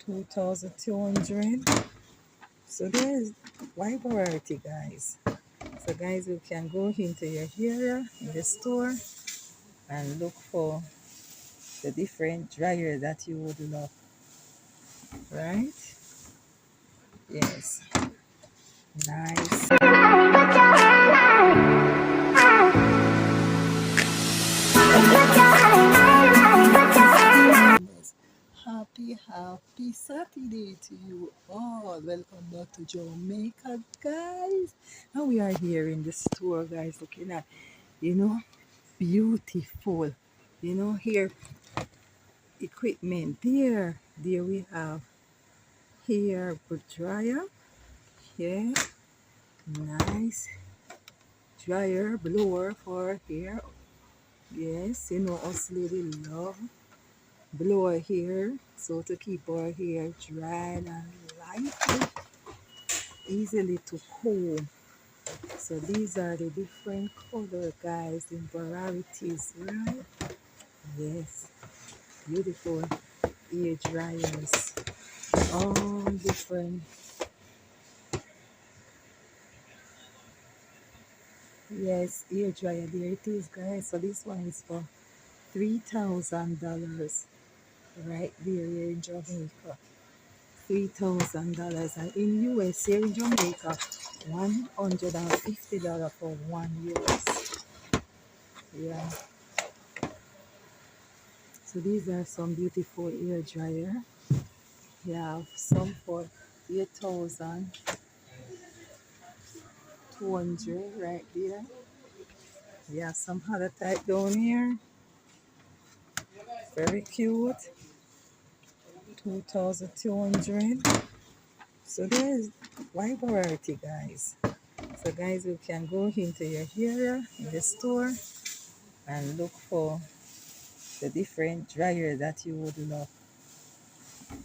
2,200. So there's wide variety, guys. So guys, you can go into your area in the store and look for the different dryer that you would love, right? Yes, nice. Happy Saturday to you all. Welcome back to Jamaica, guys. Now we are here in the store, guys, looking at, beautiful, here equipment. There we have hair dryer. Yeah, nice dryer blower for hair. Yes, us lady love blower hair, so to keep our hair dry and light, easily to comb. So these are the different color, guys, in varieties, right? Yes, beautiful hair dryers, all different. Yes, hair dryer, there it is, guys. So this one is for $3,000 right there here in Jamaica. $3,000, and in US here in Jamaica, $150 for 1 US. Yeah. So these are some beautiful hair dryer. You have some for 8,200 right there. Yeah, some other type down here. Very cute. 2,200. So there's wide variety, guys. So guys, you can go into your area in the store and look for the different dryer that you would love,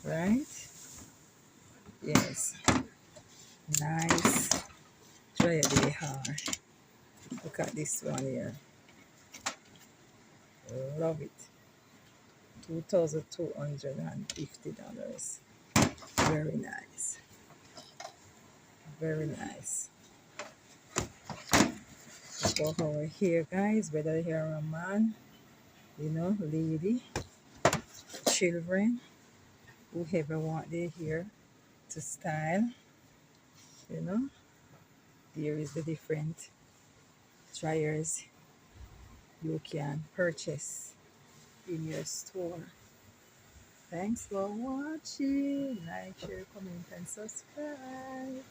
right? Yes, nice dryer they are. Look at this one here. Love it. $2,250. Very nice. Very nice. For our hair, guys, whether you're a man, lady, children, whoever want their hair to style, you know, there is the different dryers you can purchase in your store. Thanks for watching. Like, share, comment, and subscribe.